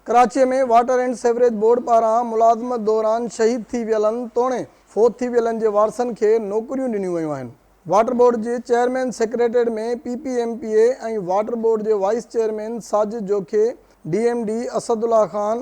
कराची में water and sewerage board पारां मुलाज़मत दौरान शहीद थी वियलनि तोड़े फोत थी वियलनि जे वारसनि खे नौकरियूं ॾिनियूं वयूं आहिनि। वाटर बोर्ड जे चेयरमैन सेक्रेटरीट में PPMPA ऐं वाटर बोर्ड जे vice chairman Sajid Jokhio, DMD Asadullah Khan,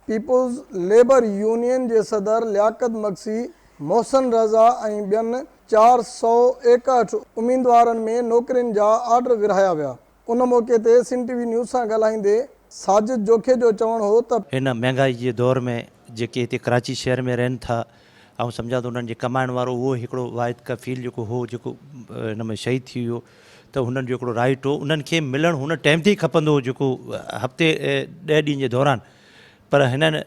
people's labour union जे सदर लियाकत मक्सी, मोहसन रज़ा ऐं ॿियनि 461 उम्मीदवारनि में नौकरियुनि जा ऑर्डर विरहाया विया। उन मौक़े ते सिंध TV न्यूज़ सां ॻाल्हाईंदे साजिद जोखे जो चवणु हो त हिन महांगाई जे दौर में जेके हिते कराची शहर में रहनि था ऐं सम्झा त उन्हनि जे कमाइण वारो उहो हिकिड़ो वाहिद कफ़ील जेको हो जेको हिन में शहीद थी वियो त हुननि जो हिकिड़ो राइट हो, उन्हनि खे मिलणु हुन टाइम ते ई खपंदो हो जेको हफ़्ते 10 ॾींहं जे दौरान। पर हिननि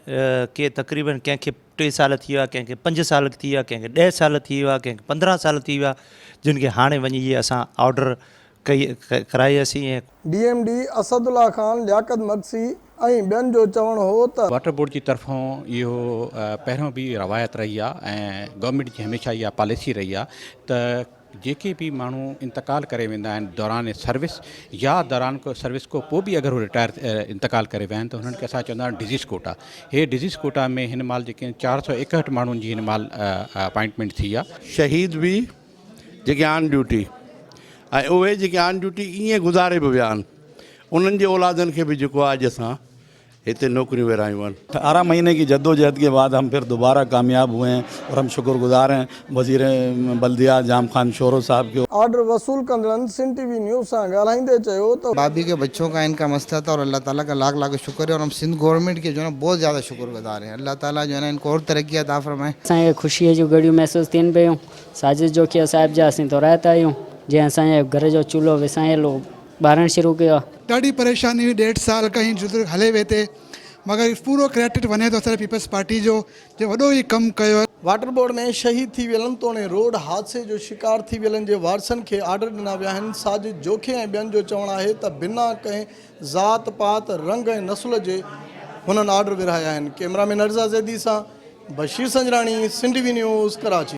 के तक़रीबन कंहिंखे 3 साल थी विया, कंहिंखे 5 साल थी विया, कंहिंखे 10 साल थी विया, कंहिंखे 15 साल थी विया, जिन खे हाणे वञी इहे असां ऑर्डर कराईसीं। ऐं DMD असदुल्ला खान, लियाकत मक्सी ऐं ॿियनि जो चवणु हो त वाटर बोर्ड की तरफ़ों इहो पहिरियों भी रवायत रही आहे ऐं गवर्नमेंट जी हमेशह इहा पॉलिसी रही आहे त जेके भी माण्हू इंतकाल करे वेंदा आहिनि दौरान सर्विस या दौरान को सर्विस को पोइ बि अगरि उहे रिटायर इंतकाल करे विया आहिनि त हुननि खे असां चवंदा आहियूं डिज़ीज़ कोटा। हे डिज़ीज़ कोटा में हिन महिल जेके 461 माण्हुनि जी हिन महिल अपॉइंटमेंट थी आहे। शहीद भी जेके ऑन ड्यूटी ऐं उहे जेके ऑन ड्यूटी ईअं गुज़ारे बि विया आहिनि उन्हनि जे औलादनि खे बि जेको आहे अॼु असां हिते नौकरियूं विरहायूं आहिनि। 18 महीने की जद्दोजहद के बाद हम फिर दोबारा कामयाब हुए हैं और हम शुक्रगुजार हैं वज़ीर बल्दिया जाम खान शोरो साहब के। ऑर्डर वसूल कंदड़नि सिंध TV न्यूज़ सां ॻाल्हाईंदे चयो त भाभी के बच्चों का इनका मसला था और अल्लाह ताला का लाख लाख शुक्र है और हम सिंध गवर्नमेंट के जो है बहुत ज़्यादा शुक्रगुजार हैं। अल्लाह ताला जो है ना इनको और तरक्की अता फरमाए। असांखे ख़ुशीअ जूं घड़ियूं महसूस थियनि पियूं। साजिद जोखिया साहिब जा असीं तौराइता आहियूं जंहिं असांजे घर जो चूल्हो विसायलो ॿारणु शुरू कयो आहे। ॾाढी परेशानी हुई, 1.5 साल खां ई जुज़ुर हले वेठे थे, मगर पूरो क्रेडिट वञे थो असांजे पीपल्स पार्टी जो वॾो ई कमु कयो। वाटर बोर्ड में शहीद थी वियलनि तोड़े रोड हादसे जो शिकार थी वियलनि जे वारसनि खे ऑर्डर ॾिना विया आहिनि। साजिद जोखे ऐं ॿियनि जो चवणु आहे त बिना कंहिं ज़ात पात रंग ऐं नस्ल जे हुननि ऑर्डर विरहाया आहिनि। कैमरामैन अर्ज़ा ज़ैदी सां बशीर संजराणी, सिंध TV न्यूज़, कराची।